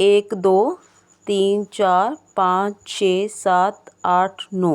1 2 3 4 5 6 7 8 9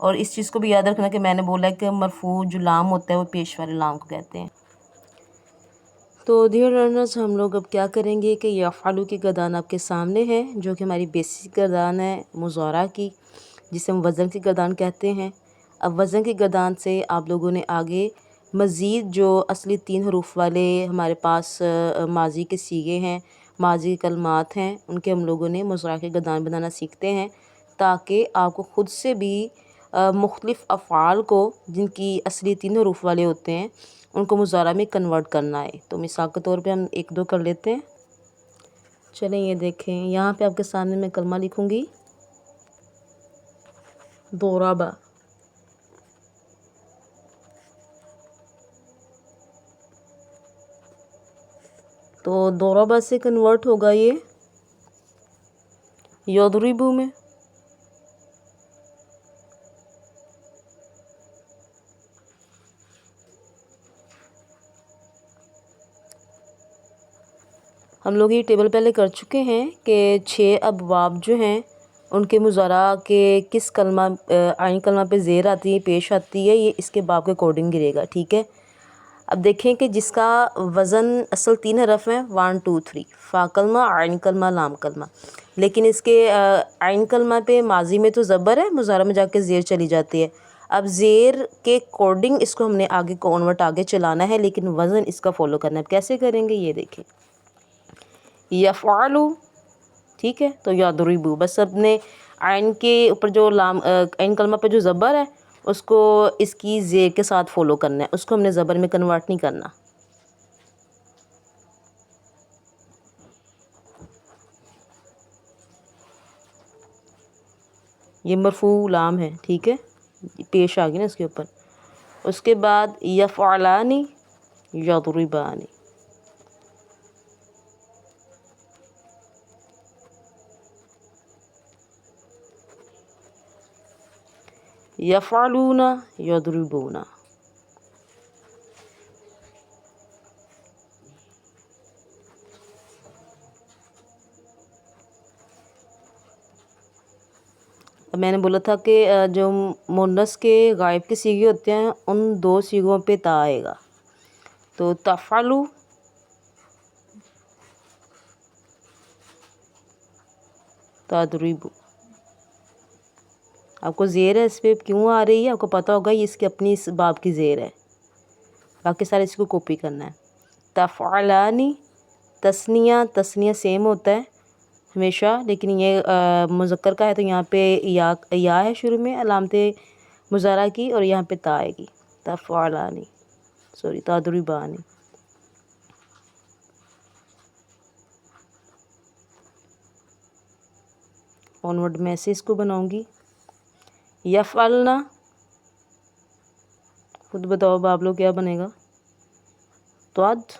اور اس چیز کو بھی یاد رکھنا کہ میں نے بولا ہے کہ مرفوع جو لام ہوتا ہے وہ پیش والے لام کو کہتے ہیں۔ تو ڈیئر لرنرز، ہم لوگ اب کیا کریں گے کہ یفعلو کی گردان آپ کے سامنے ہے، جو کہ ہماری بیسک گردان ہے مضارع کی، جسے ہم وزن کی گردان کہتے ہیں۔ اب وزن کی گردان سے آپ لوگوں نے آگے مزید جو اصلی 3 حروف والے ہمارے پاس ماضی کے صیغے ہیں، ماضی کلمات ہیں، ان کے ہم لوگوں نے مضارع کی گردان بنانا سیکھتے ہیں، تاکہ آپ کو خود سے بھی مختلف افعال کو جن کی اصلی 3 حروف والے ہوتے ہیں ان کو مضارع میں کنورٹ کرنا ہے۔ تو مثال کے طور پہ ہم 1-2 کر لیتے ہیں۔ چلیں یہ دیکھیں، یہاں پہ آپ کے سامنے میں کلمہ لکھوں گی، ضرب۔ تو ضرب سے کنورٹ ہوگا یہ یضرب میں۔ ہم لوگ یہ ٹیبل پہلے کر چکے ہیں کہ 6 ابواب جو ہیں ان کے مضارع کے کس کلمہ عین کلمہ پہ زیر آتی ہے، پیش آتی ہے، یہ اس کے باب کے اکارڈنگ گرے گا، ٹھیک ہے۔ اب دیکھیں کہ جس کا وزن اصل 3 حرف ہیں 1 2 3، فا کلمہ، عین کلمہ، لام کلمہ، لیکن اس کے عین کلمہ پہ ماضی میں تو زبر ہے، مضارع میں جا کے زیر چلی جاتی ہے۔ اب زیر کے اکارڈنگ اس کو ہم نے آگے کنورٹ آگے چلانا ہے، لیکن وزن اس کا فالو کرنا ہے۔ اب کیسے کریں گے یہ دیکھیں، یفعلو، ٹھیک ہے، تو یضربو، بس اپنے عین کے اوپر جو لام عین کلمہ پہ جو زبر ہے اس کو اس کی زیر کے ساتھ فالو کرنا ہے، اس کو ہم نے زبر میں کنورٹ نہیں کرنا۔ یہ مرفوع لام ہے، ٹھیک ہے، پیش آ گئی نا اس کے اوپر۔ اس کے بعد یفعلانی، یضربانی، یفعلون، یضربون۔ میں نے بولا تھا کہ جو مونس کے غائب کے صیغے ہوتے ہیں ان 2 صیغوں پہ تا آئے گا، تو تفعلو، تضربو۔ آپ کو زیر ہے اس پہ کیوں آ رہی ہے، آپ کو پتہ ہوگا یہ اس کی اپنی اس باب کی زیر ہے، باقی سارے اس کو کاپی کرنا ہے۔ تفعلانی، تثنیہ سیم ہوتا ہے ہمیشہ، لیکن یہ مذکر کا ہے تو یہاں پہ یا ہے شروع میں علامت مضارع کی، اور یہاں پہ تا آئے گی، تفعلانی، سوری تضربانی۔ آنورڈ میں سے اس کو بناؤں گی، یفعلنا، خود بتاؤ اب آپ لوگ کیا بنے گا، تواد،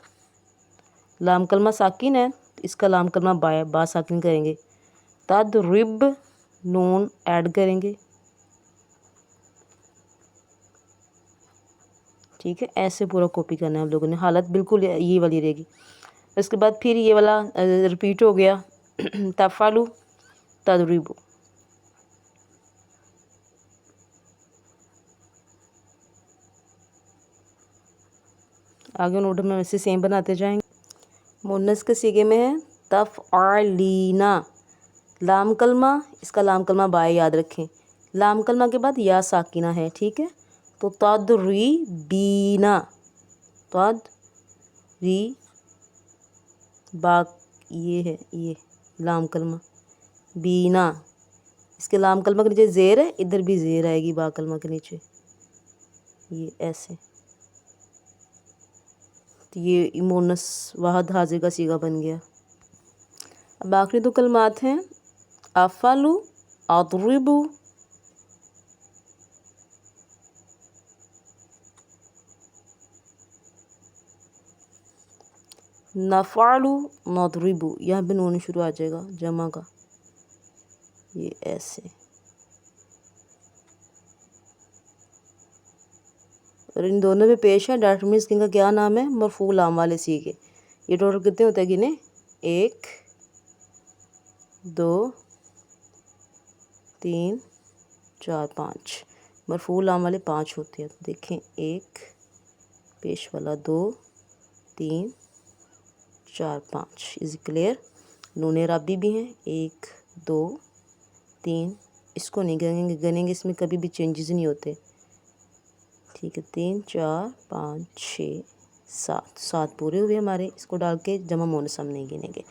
لام کلمہ ساکن ہے، اس کا لام کلمہ با ساکن کریں گے، تضرب، نون ایڈ کریں گے، ٹھیک ہے۔ ایسے پورا کاپی کرنا ہے ہم لوگوں نے، حالت بالکل یہ والی رہے گی۔ اس کے بعد پھر یہ والا رپیٹ ہو گیا، تفعلو، تضربو۔ آگے نوٹ میں ویسے سیم بناتے جائیں گے۔ مونس کے صیغے میں ہے تفعلینا، لام کلمہ، اس کا لام کلمہ با یاد رکھیں، لام کلمہ کے بعد یا ساکنہ ہے، ٹھیک ہے، تو تضربینا، تضری، با یہ ہے، یہ لام کلمہ، بینا، اس کے لام کلمہ کے نیچے زیر ہے، ادھر بھی زیر آئے گی با کلمہ کے نیچے، یہ ایسے، تو یہ مونس واحد حاضر کا صیغہ بن گیا۔ اب آخری 2 کلمات ہیں، افعلو، اضربو، نفعلو، نضربو، یہاں پہ نون شروع آ جائے گا جمع کا، یہ ایسے، اور ان دونوں میں پیش ہے ڈاٹا مینس ان کا کیا نام ہے، مرفوع لام والے صیغے۔ یہ ٹوٹل کتنے ہوتے ہیں گنے، 1 2 3 4 5، مرفوع لام والے 5 ہوتے ہیں. تو دیکھیں 1 پیش والا 2 3 4 5. Is clear. نون رابی بھی ہیں 1 2 3. اس کو نہیں گنیں گے اس میں کبھی بھی چینجز نہیں ہوتے. ٹھیک ہے 3 4 5 6 7 پورے ہوئے ہمارے. اس کو ڈال کے جمع مونس ہم نہیں گنیں گے.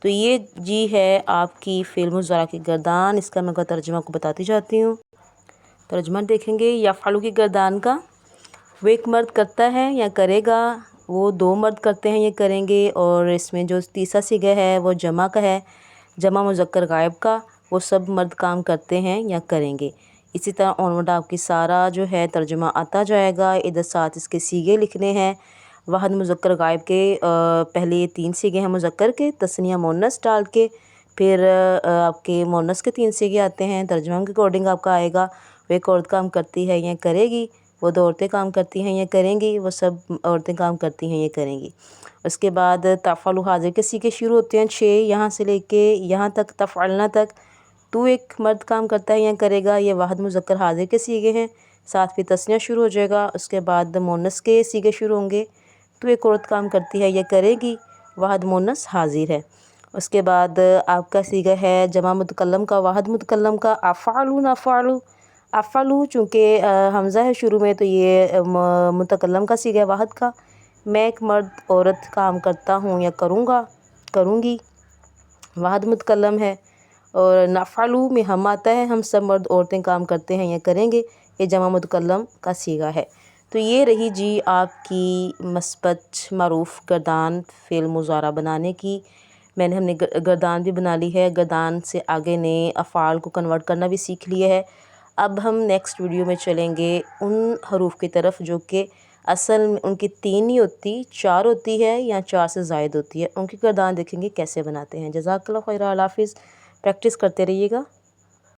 تو یہ جی ہے آپ کی فعل مضارع کی گردان. اس کا میں ترجمہ کو بتاتی جاتی ہوں. ترجمہ دیکھیں گے. یفعل کی گردان کا وہ ایک مرد کرتا ہے یا کرے گا، وہ 2 مرد کرتے ہیں یا کریں گے، اور اس میں جو تیسرا صیغہ ہے وہ جمع کا ہے، جمع مذکر غائب کا. وہ سب مرد کام کرتے ہیں یا کریں گے. اسی طرح اونورڈ آپ کی سارا جو ہے ترجمہ آتا جائے گا. ادھر ساتھ اس کے صیغے لکھنے ہیں. واحد مذکر غائب کے پہلے 3 صیغے ہیں مذکر کے، تثنیہ مونس ڈال کے، پھر آپ کے مونس کے 3 صیغے آتے ہیں. ترجمہ کے اکارڈنگ آپ کا آئے گا. وہ ایک عورت کام کرتی ہے یا کرے گی، وہ 2 عورتیں کام کرتی ہیں یا کریں گی، وہ سب عورتیں کام کرتی ہیں یا کریں گی. اس کے بعد تفعل حاضر کے صیغے شروع ہوتے ہیں 6، یہاں سے لے کے یہاں تک تفعلنا تک. تو ایک مرد کام کرتا ہے یا کرے گا، یہ واحد مذکر حاضر کے صیغے ہیں. ساتھ پھر تثنیہ شروع ہو جائے گا. اس کے بعد مونس کے صیغے شروع ہوں گے. تو ایک عورت کام کرتی ہے یا کرے گی، واحد مونس حاضر ہے. اس کے بعد آپ کا صیغہ ہے جمع متکلم کا، واحد متکلم کا. افعلون افعلو. افعلو چونکہ حمزہ ہے شروع میں تو یہ متکلم کا صیغہ ہے واحد کا. میں ایک مرد عورت کام کرتا ہوں یا کروں گا، کروں گی، واحد متکلم ہے. اور نفعلو میں ہم آتا ہے، ہم سب مرد عورتیں کام کرتے ہیں یا کریں گے، یہ جمع متکلم کا صیغہ ہے. تو یہ رہی جی آپ کی مثبت معروف گردان فعل مضارع بنانے کی. ہم نے گردان بھی بنا لی ہے. گردان سے آگے نے افعال کو کنورٹ کرنا بھی سیکھ لیا ہے. اب ہم نیکسٹ ویڈیو میں چلیں گے ان حروف کی طرف جو کہ اصل میں ان کی 3 نہیں ہوتی، 4 ہوتی ہے یا 4 سے زائد ہوتی ہے. ان کی گردان دیکھیں گے کیسے بناتے ہیں. جزاک اللہ خیر. اللہ حافظ. پریکٹس کرتے رہیے گا.